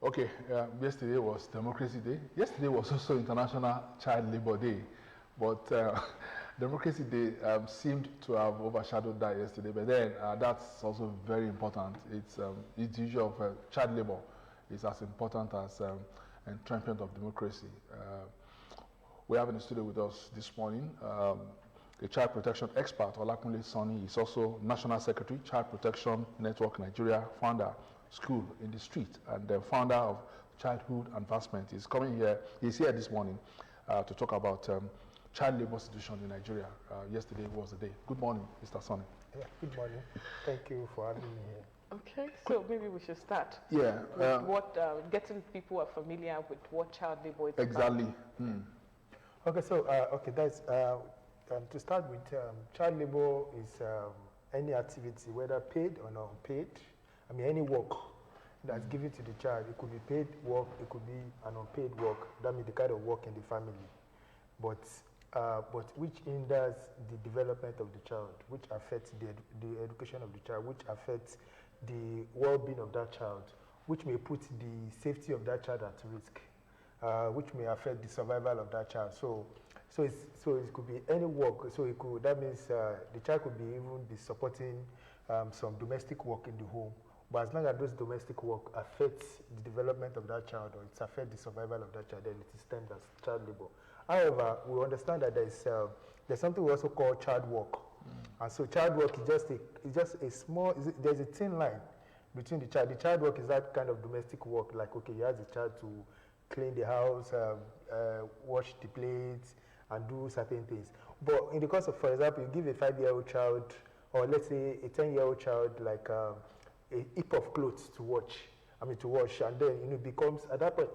Okay, yesterday was Democracy Day. Yesterday was also International Child Labor Day, but Democracy Day seemed to have overshadowed that yesterday. But then that's also very important. It's the issue of child labor is as important as entrenchment of democracy. We have in the studio with us this morning a child protection expert, Olakunle Sonny. Is also National Secretary, Child Protection Network Nigeria, founder, School in the Street, and the founder of Childhood Advancement. He's coming here. He's here this morning to talk about child labor situation in Nigeria. Yesterday was the day. Good morning, Mr. Sonny. Yeah, good morning. Thank you for having me here. Okay, so maybe we should start. Yeah. With what getting people are familiar with what child labor is exactly. about. Okay, so that's to start with. Child labor is any activity, whether paid or not paid. I mean, any work that's given to the child. It could be paid work, it could be an unpaid work. That means the kind of work in the family, but which hinders the development of the child, which affects the education of the child, which affects the well-being of that child, which may put the safety of that child at risk, which may affect the survival of that child. So it could be any work. So it could, that means the child could even be supporting some domestic work in the home. But as long as those domestic work affects the development of that child, or it affects the survival of that child, then it is termed as child labor. However, we understand that there's something we also call child work. And so child work is just a small, there's a thin line between the child. The child work is that kind of domestic work, like, okay, you ask the child to clean the house, wash the plates, and do certain things. But in the course of, for example, you give a 5-year-old child, or let's say a 10-year-old child, like a heap of clothes to wash, and then it becomes, at that point,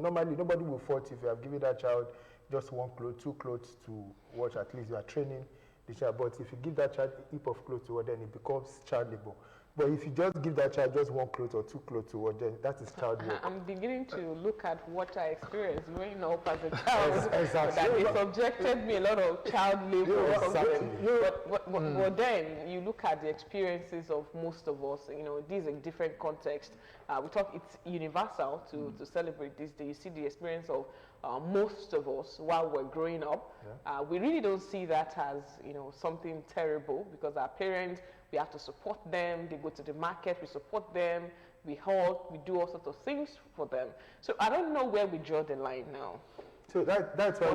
normally nobody will fault if you have given that child just one cloth, 2 clothes to wash. At least you are training the child. But if you give that child a heap of clothes to wash, then it becomes child labor. But if you just give that child just 1 cloth or 2 clothes to wash, then that is child work. I'm beginning to look at what I experienced growing up as a child. Exactly. That it subjected me a lot of child labor. Yeah, exactly. But then you look at the experiences of most of us. You know, these are different contexts. We talk it's universal to celebrate this day. You see the experience of most of us while we're growing up. Yeah. We really don't see that as something terrible, because our parents, we have to support them. They go to the market, we support them. We help, we do all sorts of things for them. So I don't know where we draw the line now. So that's why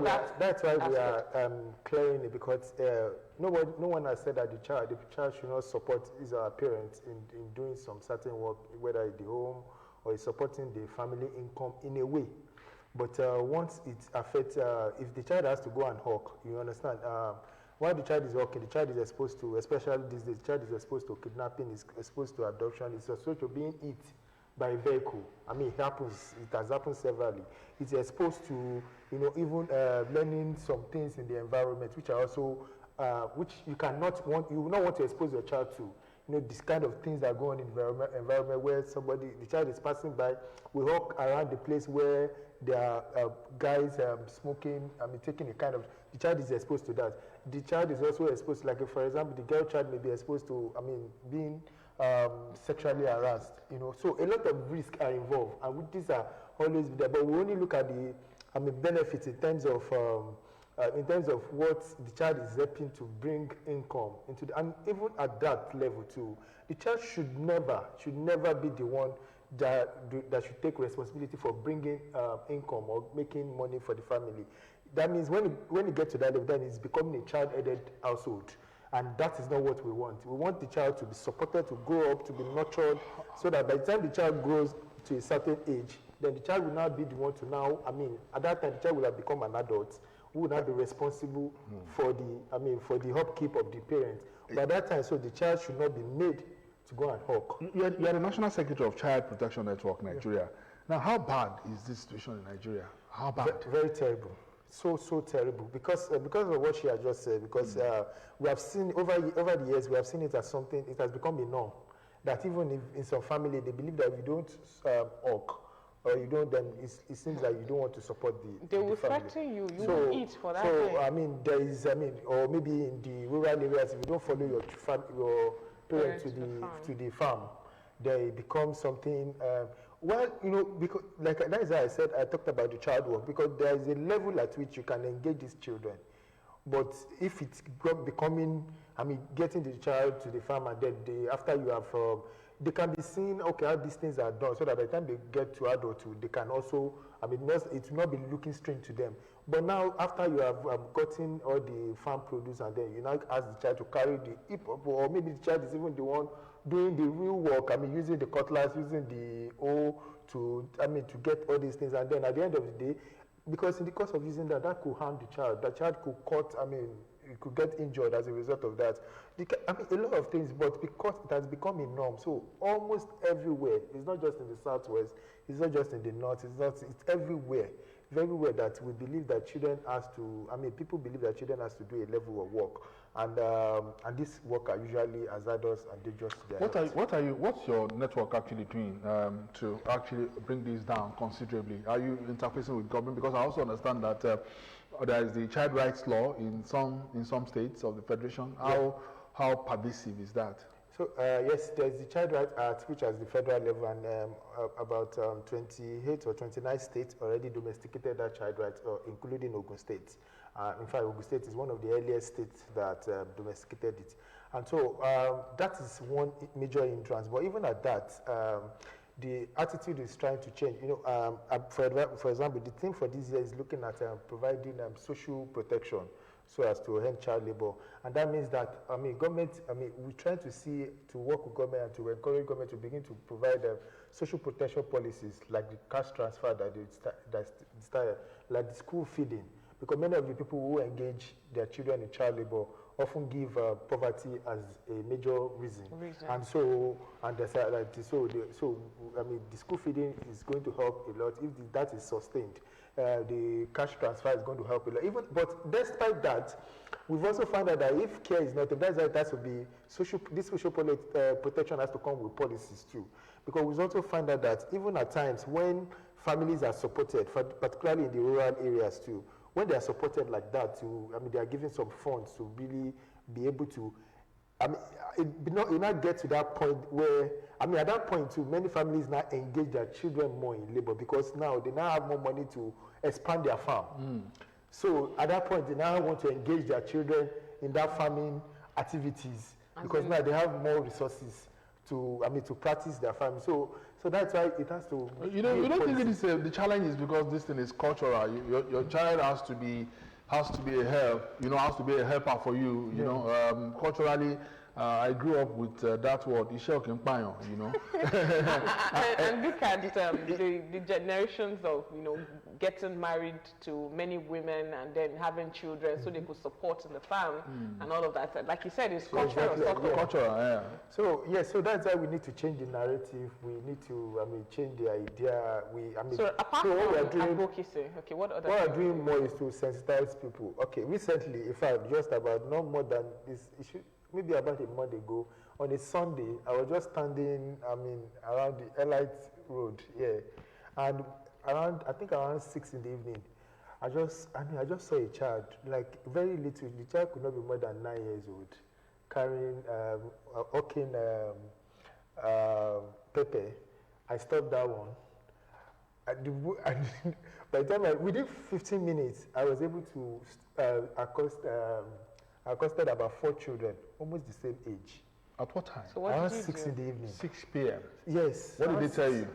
we are clearing it, because no one has said that the child should not support his or her parents in doing some certain work, whether in the home or is supporting the family income in a way. But once it affects, if the child has to go and hawk, you understand, while the child is hawking, the child is exposed to, especially these days, the child is exposed to kidnapping, is exposed to abduction, is exposed to being hit by a vehicle. I mean, it has happened severally. It's exposed to, even learning some things in the environment, which are also, which you will not want to expose your child to. This kind of things that go on in the environment where the child is passing by, we walk around the place where there are guys smoking, taking a kind of, the child is exposed to that. The child is also exposed, like for example, the girl child may be exposed to, being sexually harassed, So a lot of risks are involved, and these are always there. But we only look at the, benefits in terms of what the child is helping to bring income into and even at that level too, the child should never be the one that should take responsibility for bringing income or making money for the family. That means when you get to that level, then it's becoming a child-headed household. And that is not what we want. We want the child to be supported, to grow up, to be nurtured, so that by the time the child grows to a certain age, then the child will now be the one to now, at that time the child will have become an adult who will now be responsible for the upkeep of the parents. By that time, so the child should not be made to go and hawk. You are the National Secretary of Child Protection Network Nigeria. Now, how bad is this situation in Nigeria? How bad? Very terrible. So terrible, because of what she has just said. Because we have seen over the years, we have seen it as something. It has become a norm that even if in some family they believe that if you don't hawk or you don't, then it seems like you don't want to support they will threaten you. You will eat for that. So there is or maybe in the rural areas, if you don't follow your parents to the farm, they become something. Well, because like that is why I said I talked about the child work, because there is a level at which you can engage these children. But if it's becoming, getting the child to the farm and then after you have, they can be seen, okay, how these things are done, so that by the time they get to adulthood, they can also, it will not be looking strange to them. But now, after you have gotten all the farm produce and then you now ask the child to carry the hip up, or maybe the child is even the one doing the real work, using the cutlass, using the hoe to get all these things, and then at the end of the day, because in the course of using that could harm the child. The child could cut, it could get injured as a result of that. A lot of things, but because it has become a norm, so almost everywhere, it's not just in the Southwest, it's not just in the North, it's everywhere. It's everywhere that we believe that children people believe that children has to do a level of work. And these work are usually hazardous and dangerous to their health. What's your network actually doing to actually bring this down considerably? Are you interfacing with government? Because I also understand that there is the child rights law in some states of the federation. How pervasive is that? So yes, there's the Child Rights Act, which is the federal level, and about 28 or 29 states already domesticated that child rights, including Ogun State. In fact, Ogun State is one of the earliest states that domesticated it. And so that is one major hindrance. But even at that, the attitude is trying to change. For example, the theme for this year is looking at providing social protection so as to end child labor. And that means that, government, we're trying to work with government and to encourage government to begin to provide social protection policies like the cash transfer that started, like the school feeding. Because many of the people who engage their children in child labor often give poverty as a major reason. And so, the school feeding is going to help a lot if that is sustained. The cash transfer is going to help a lot. But despite that, we've also found out that if care is not, that's why it has to be this social protection has to come with policies too. Because we've also found out that even at times when families are supported, particularly in the rural areas too, when they are supported like that, they are given some funds to really be able to, it not get to that point where, at that point too, many families now engage their children more in labor because now they now have more money to expand their farm. So at that point, they now want to engage their children in that farming activities because now they have more resources to practice their farming. So that's why it has to. You don't think it is the challenge is because this thing is cultural. Your child has to be a help. Has to be a helper for you. Culturally. I grew up with that word, and look at the generations of, getting married to many women and then having children so they could support in the farm and all of that. Like you said, it's cultural. Exactly, cultural, yeah. So that's why we need to change the narrative. We need to, change the idea. So apart from advocacy, what other? What we're doing more is to sensitize people. Okay, recently, in fact, just about no more than this issue. Maybe about a month ago, on a Sunday, I was just standing, around the Elite Road, and around 6 in the evening, I just saw a child, like very little. The child could not be more than 9 years old, carrying, hawking pepper. I stopped that one. By the time within 15 minutes, I was able to accosted about 4 children, almost the same age. At what time? So what around did you 6 do? in the evening. 6 p.m. Yes. What did they tell you?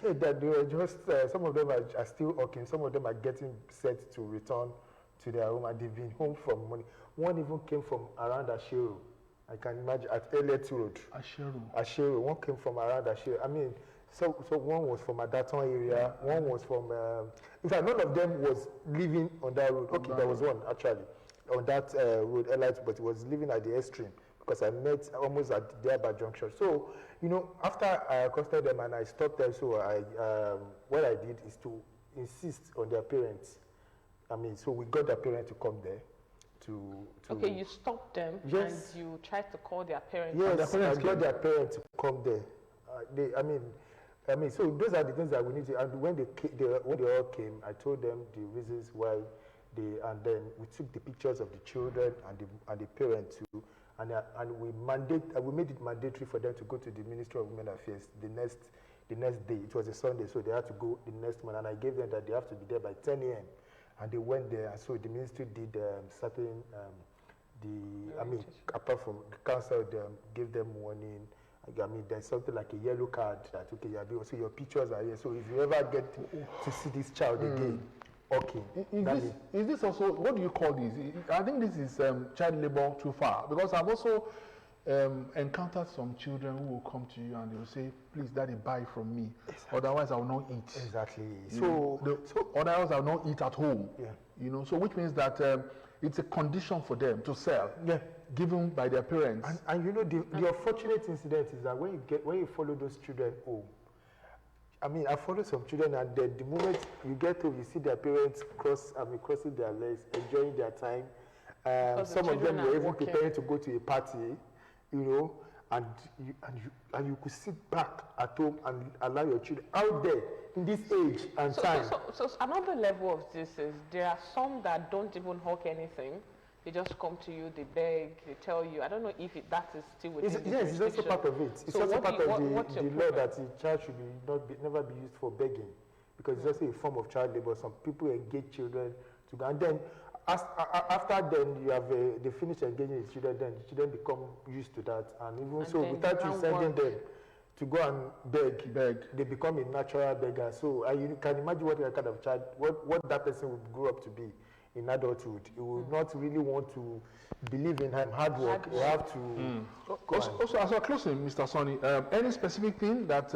Yeah, that they were just, some of them are still working, some of them are getting set to return to their home, and they've been home from morning. One even came from around Asheru. I can imagine, at Elite Road. Asheru. One came from around Asheru. So one was from Adaton area, one was from, in fact, none of them was living on that road. Okay, there was one, actually, on that road, Elite, but he was living at the extreme because I met almost at the Derba junction. So, after I accosted them and I stopped them, so what I did is to insist on their parents. So we got their parents to come there. Okay, you stopped them and you tried to call their parents. Yes, I got their parents to come there. So those are the things that we need to. And when they all came, I told them the reasons why. And then we took the pictures of the children and the parents too, and we made it mandatory for them to go to the Ministry of Women Affairs the the next day. It was a Sunday, so they had to go the next morning. And I gave them that they have to be there by 10 a.m. And they went there, and so the ministry did certain, apart from the council, gave them warning. I mean, there's something like a yellow card that, okay, so your pictures are here. So if you ever get to see this child again, okay. Is this also, what do you call this? I think this is child labor too far, because I've also encountered some children who will come to you and they will say, please, daddy, buy from me. Exactly. Otherwise, I will not eat. Exactly. So otherwise, I will not eat at home. Yeah. You know, so which means that it's a condition for them to sell. Yeah. Given by their parents. And you know, the unfortunate incident is that when you follow those children home, I mean, I follow some children, and then the moment you get home, you see their parents crossing their legs, enjoying their time. Some of them were even preparing to go to a party, you know, and you could sit back at home and allow your children out there in this age and time. So another level of this is there are some that don't even hawk anything. They just come to you, they beg, they tell you. I don't know if that is still within the Yes, it's also part of it. It's also part of the law that the child should never be used for begging, because it's also a form of child labor. Some people engage children to go, and then after then you have they finish engaging the children, then the children become used to that, and even so without you sending them to go and beg, they become a natural beggar. So you can imagine what kind of child, what that person would grow up to be in adulthood. He will not really want to believe in hard work. You have to. Also, as we're closing, Mr. Sonny, any specific thing that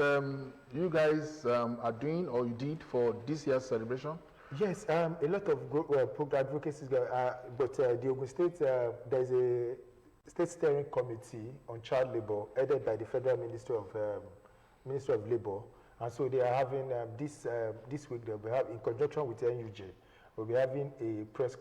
you guys are doing or you did for this year's celebration? Yes, a lot of program advocacy, but the Ogun State, there's a state steering committee on child labor headed by the Federal Ministry of Labor, and so they are having this week they'll be having, in conjunction with NUJ, we'll be having a press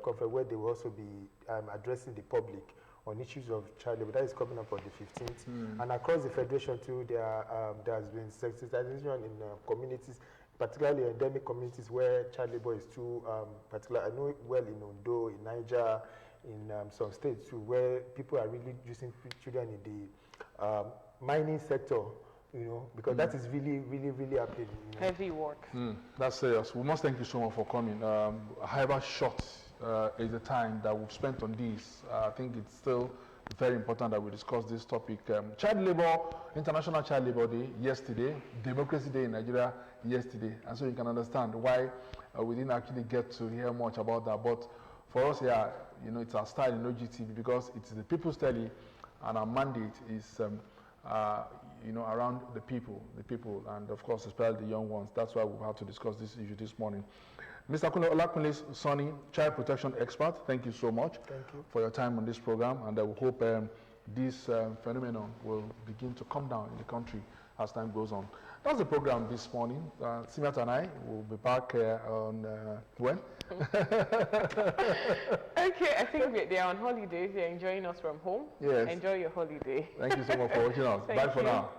conference where they will also be addressing the public on issues of child labor. That is coming up on the 15th, and across the federation too, there has been sensitization in communities, particularly endemic communities where child labor is too particular. I know it well in Ondo, in Niger, in some states too, where people are really using children in the mining sector, you know, because that is really, really, really happening. You know. Heavy work. That's serious. We must thank you so much for coming. However short is the time that we've spent on this, I think it's still very important that we discuss this topic. Child labor, International Child Labor Day yesterday, Democracy Day in Nigeria yesterday, and so you can understand why we didn't actually get to hear much about that. But for us here, you know, it's our style in Ogtv because it's the people's tele, and our mandate is, you know, around the people, and of course, especially the young ones. That's why we've had to discuss this issue this morning. Mr. Olakunle Sonny, child protection expert, thank you so much for your time on this program, and I hope this phenomenon will begin to come down in the country as time goes on. That's the program this morning. Simiat and I will be back on when? Okay, I think they are on holiday. They're enjoying us from home. Yes. Enjoy your holiday. Thank you so much for watching us. Bye for now.